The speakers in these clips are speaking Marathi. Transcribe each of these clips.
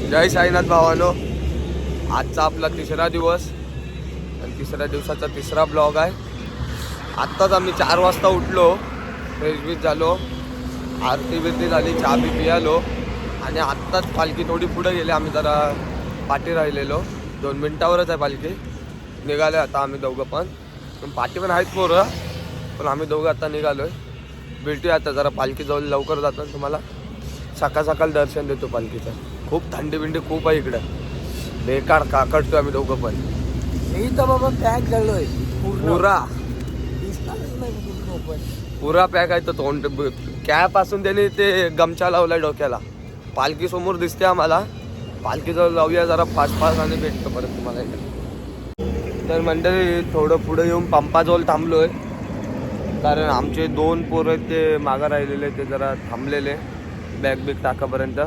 जय साईनाथ भावानो, आजचा आपला तिसरा दिवस आणि तिसऱ्या दिवसाचा तिसरा ब्लॉग आहे. आत्ताच आम्ही 4 वाजता उठलो, फ्रेश बीच झालो, आरती बिरती झाली, चहा बी पियालो आणि आत्ताच पालखी थोडी पुढे गेली. आम्ही जरा पाठी राहिलेलो, 2 मिनिटावरच आहे पालखी. निघाले आता आम्ही दोघं पण पाठी पण आहेत पोरं, पण आम्ही दोघं आता निघालोय. भेटूया आता जरा पालखी जवळ लवकर जातो, तुम्हाला सकाळ सकाळ दर्शन देतो पालखीचं. खूप थंडी बिंडी खूप आहे इकडं, बेकार काकडतो आम्ही दोघं पण. मी तर बाबा पॅक झालोय पुरा पॅक आहे. तर तोंड कॅप असून त्याने ते गमछा लावलाय डोक्याला. पालखी समोर दिसते आम्हाला, पालखी जवळ जाऊया जरा फास्ट फास्ट आणि भेटतो परत तुम्हाला इकडे. तर मंडळी थोडं पुढे येऊन पंपाजवळ थांबलोय, कारण आमचे 2 पोरं आहेत ते मागं राहिलेले, ते जरा थांबलेले बॅग बिग टाकापर्यंत.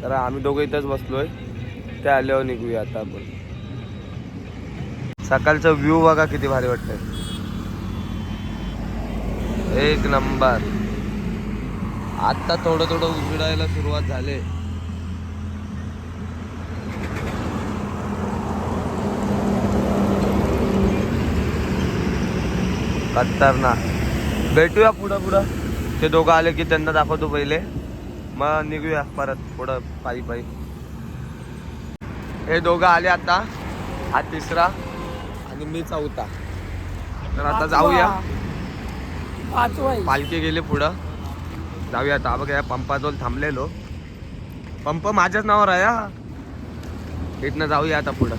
तर आम्ही दोघं इथंच बसलोय, ते आल्यावर निघूया आता आपण. सकाळचा व्ह्यू बघा किती भारी वाटतंय, एक नंबर. आता थोडं थोडं उजडायला सुरुवात झाले. खतरनाक. भेटूया पुढं पुढं. ते दोघं आले की त्यांना दाखवतो पहिले, मग निघूया परत पुढं पायी पायी. हे दोघं आले आता, हा तिसरा आणि मी चौथा. तर आता जाऊया, पालखी गेली पुढं, जाऊया आता. बघा या पंपाजवळ थांबलेलो, पंप माझ्याच नावावर आहे हा. इथनं जाऊया आता पुढं.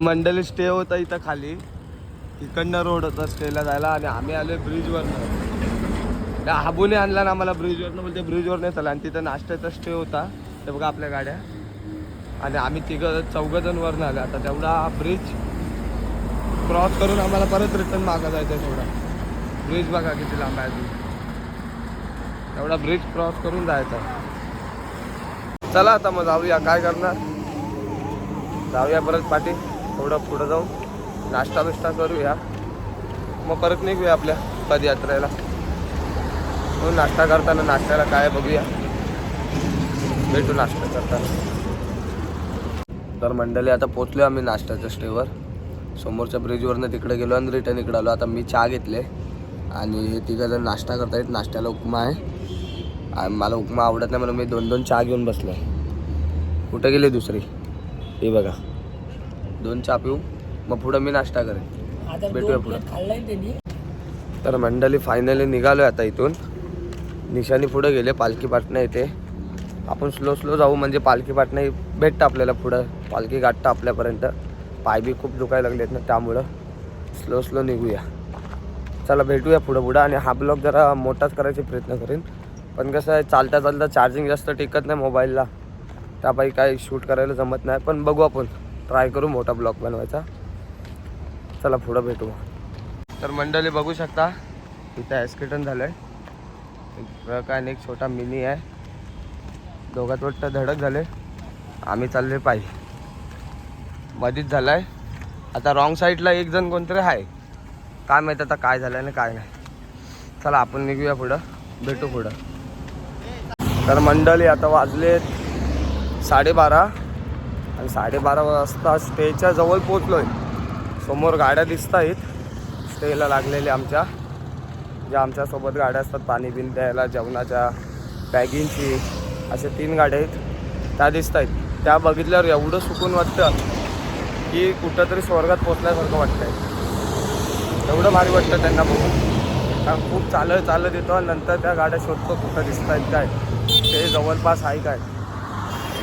मंडळी स्टे होता इथं खाली, इकडनं रोड होता स्टेला जायला, आणि आम्ही आलोय ब्रिजवरनं. त्या हाबूने आणला ना आम्हाला ब्रिजवरनं, बोलते ब्रिजवर नाही चालला. आणि तिथं नाश्त्याचा स्टे होता, ते बघा आपल्या गाड्या. आणि आम्ही 3-4 वरनं आलो. आता तेवढा ब्रिज क्रॉस करून आम्हाला परत रिटर्न मागं जायचं आहे. तेवढा ब्रिज बघा किती लांब आहे अजून, तेवढा ब्रिज क्रॉस करून जायचा. चला आता मग जाऊया, काय करणार, जाऊया परत पाठी. थोडं पुढं जाऊन नाश्ता बिष्टा करूया, मग परत निघूया आपल्या पदयात्रेला. मग नाश्ता करताना नाश्त्याला काय बघूया, भेटू नाश्ता करताना. तर मंडळी आता पोचलो आम्ही नाश्त्याच्या स्टेवर. समोरच्या ब्रिजवरनं तिकडे गेलो आणि रिटर्न इकडे आलो. आता मी चहा घेतले आणि हे 3 जण नाश्ता करतायत. नाश्त्याला उपमा आहे, मला उपमा आवडत नाही म्हणून मी 2-2 चहा घेऊन बसलो. कुठे गेली दुसरी, हे बघा. 2 चहा पिऊ, मग पुढं मी नाश्ता करेन. भेटूया पुढं. तर मंडळी फायनली निघालोय आता इथून. निशाणी पुढे गेले, पालखी पाटणं येते. आपण स्लो जाऊ, म्हणजे पालखी पाटणं भेटतं आपल्याला पुढं, पालखी गाठतं आपल्यापर्यंत. पाय बी खूप दुखायला लागलेत ना, त्यामुळं स्लो निघूया. चला भेटूया पुढं. आणि हा ब्लॉग जरा मोठाच करायचा प्रयत्न करेन, पण कसं आहे चालता चार्जिंग जास्त टिकत नाही मोबाईलला, त्यापाई काय शूट करायला जमत नाही. पण बघू, आपण ट्राय करू मोठा ब्लॉग बनवायचा. चला पुढं भेटू. तर मंडळी बघू शकता इथं ॲक्सिडेंट झालं आहे. एक ट्रक आणि एक छोटा मिनी आहे, दोघात वाटतं धडक झाले. आम्ही चालले पायी, मधीच झाला आहे. आता रॉंग साईडला एक जण कोणतरी आहे, काय माहीत आता काय झालं आणि काय नाही. चला आपण निघूया पुढं, भेटू पुढं. तर मंडळी आता वाजले 12:30 आणि 12:30 वाजता स्टेच्या जवळ पोचलो आहे. समोर गाड्या दिसत आहेत स्टेला लागलेल्या आमच्या, ज्या आमच्यासोबत गाड्या असतात पाणी बिल द्यायला, जेवणाच्या, बॅगिंगची, अशा 3 गाड्या आहेत त्या दिसत आहेत. त्या बघितल्यावर एवढं सुकून वाटतं की कुठंतरी स्वर्गात पोचल्यासारखं वाटतंय. एवढं भारी वाटतं त्यांना बघून. कारण खूप चालत येतो आणि नंतर त्या गाड्या शोधतो कुठं दिसत आहेत काय, ते जवळपास आहे काय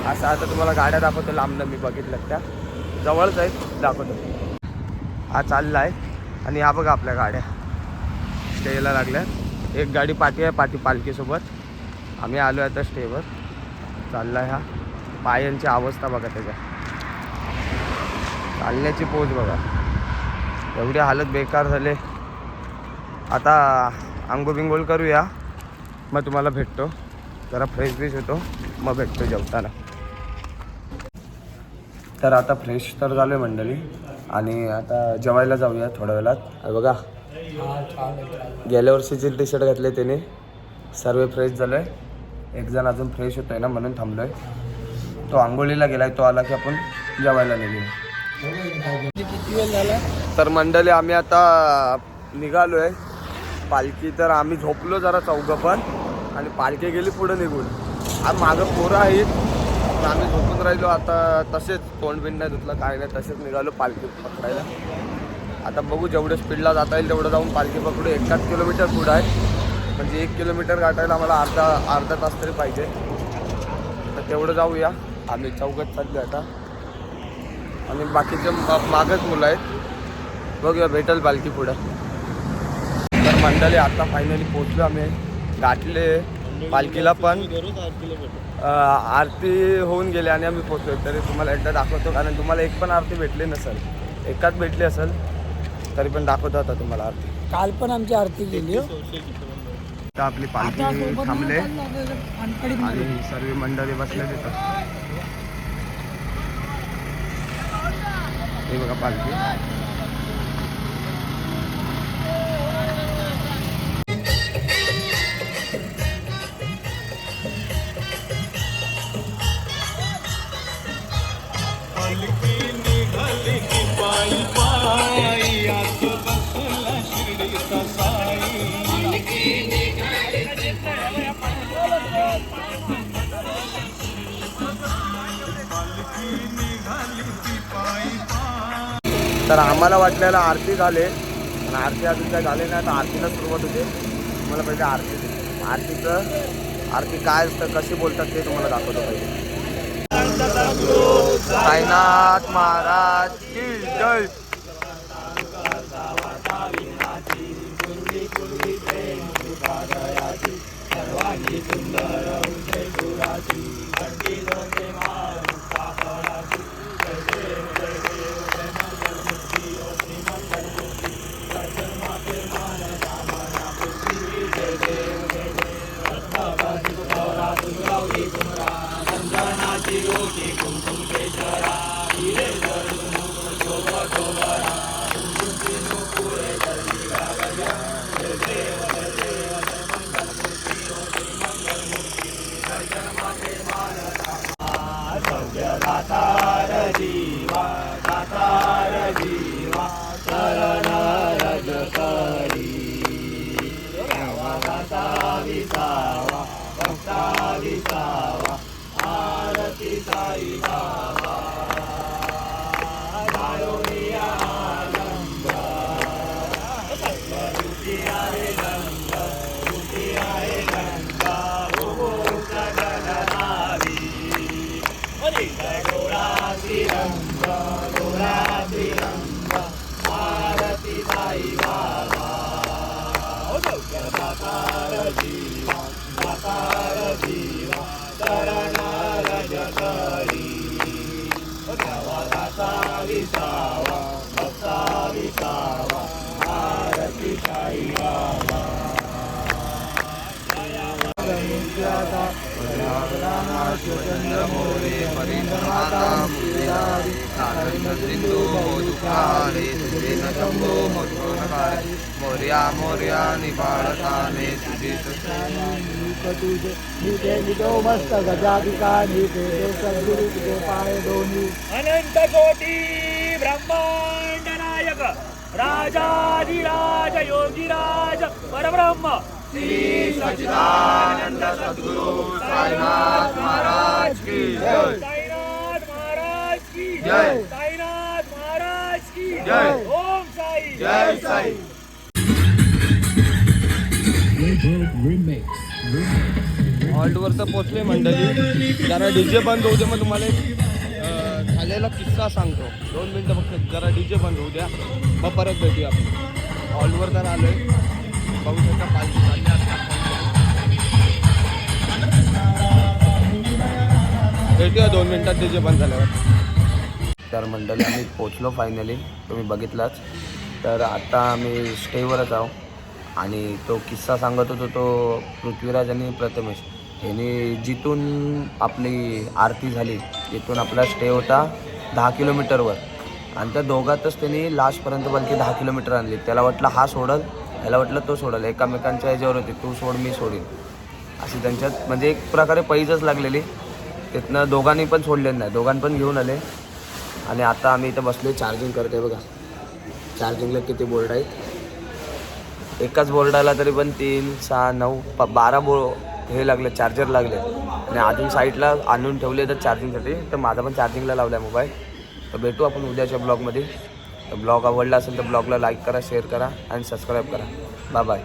असं. आता तुम्हाला गाड्या दाखवतो लांबनं, मी बघितलं त्या जवळच आहेत, दाखवतो. हा चालला आहे आणि हा बघा आपल्या गाड्या स्टेला लागल्या. एक गाडी पाठी आहे, पालखीसोबत. आम्ही आलो आहे आता स्टेवर. चालला ह्या पायांची अवस्था बघा, त्याच्या चालण्याची पोच बघा, एवढी हालत बेकार झाले. आता आंघोळ करूया, मग तुम्हाला भेटतो. जरा फ्रेश होतो, मग भेटतो जेवताना. तर आता फ्रेश तर झालो आहे मंडळी, आणि आता जेवायला जाऊया थोड्या वेळात. बघा गेल्या वर्षीचे टी शर्ट घातले त्याने, सर्व फ्रेश झालं आहे. एक जण अजून फ्रेश होत आहे ना, म्हणून थांबलो आहे. तो आंघोळीला गेलाय, तो आला की आपण जेवायला निघूया. किती वेळ झाला? तर मंडळी आम्ही आता निघालोय. पालखी तर आम्ही झोपलो जरा चौघं पण, आणि पालखी गेली पुढे निघून. आज मागं पोरं आहेत पण आम्ही झोपून राहिलो. आता तसेच तोंड बिंड नाही धुतलं काय नाही, तसेच निघालो पालखी पकडायला. आता बघू जेवढं स्पीडला जाता येईल तेवढं जाऊन पालखी पकडू. 1 किलोमीटर पुढं आहे, म्हणजे 1 किलोमीटर गाठायला आम्हाला अर्धा तास तरी पाहिजे. तर तेवढं जाऊया. आम्ही चौघत चाललो आता, आणि बाकीचे मागच मुलं आहेत. बघूया भेटेल पालखी पुढं. तर मंडळी आता फायनली पोचलो आम्ही, गाठले पालखीला पण. आरती होऊन गेली आणि आम्ही पोचलो. तरी तुम्हाला एकदा दाखवतो, कारण तुम्हाला एक पण आरती भेटली नसेल, एकाच भेटली असेल तरी पण दाखवतो आता तुम्हाला आरती. काल पण आमची आरती गेली. आता आपली पालखी थांबले आणि सर्व मंडळी बसले तिथं. हे बघा पालखी. तर आम्हाला वाटलेलं आरती झाले, आणि आरती अजून काय झाली नाही. तर आरतीला सुरुवात होते. तुम्हाला पहिले आरती काय असतं, कशी बोलतात ते तुम्हाला दाखवतो पहिले. साईनाथ महाराज की जय. मोर्या मोर्या निबाळताने मस्त गजाधिका सद्गुरु तुझे पाय दोन्ही. अनंत कोटी ब्रह्मांड नायक राजाधिराज योगीराज परब्रह्म श्री सच्चिदानंद सद्गुरु साईनाथ महाराज की जय. साईनाथ महाराज की जय. साईनाथ महाराज की जय. ओम साई. जय साई. हॉल्टवर तर पोचले मंडळी. जरा डीजे बंद होऊ दे, मग तुम्हाला एक झालेला किस्सा सांगतो. 2 मिनटं फक्त जरा डीजे बंद होऊ द्या, मग परत भेटूया आपण. हॉल्टवर तर आलोय, बघू शकता पालखी चालली आता. भेटूया 2 मिनटात डीजे बंद झाल्यावर. तर मंडळी आम्ही पोचलो फायनली, तुम्ही बघितलाच. तर आता आम्ही स्टेवरच आहो, आणि तो किस्सा सांगत होतो तो पृथ्वीराज आणि प्रथमेश यांनी जिथून आपली आरती झाली तिथून आपला स्टे होता 10 किलोमीटरवर, आणि त्या दोघातच त्यांनी लास्टपर्यंत बल्कि 10 किलोमीटर आणली. त्याला वाटलं हा सोडल, याला वाटलं तो सोडल, एकामेकांच्या ह्याच्यावर होते, तू सोड मी सोडीन, अशी त्यांच्यात म्हणजे एक प्रकारे पैजच लागलेली. तिथनं दोघांनी पण सोडले नाही, दोघांनी पण घेऊन आले. आणि आता आम्ही इथं बसलो चार्जिंग करते बघा. चार्जिंगला किती बोर्ड आहेत, एकाच बोर्डाला तरी पण 3, 6, 9, 12 हे लागले, चार्जर लागले. आणि अजून साईडला आणून ठेवले तर चार्जिंगसाठी. तर माझा पण चार्जिंगला लावला आहे मोबाईल. तर भेटू आपण उद्याच्या ब्लॉगमध्ये. तर ब्लॉग आवडला असेल तर ब्लॉगला लाईक करा, शेअर करा आणि सबस्क्राईब करा. Bye bye.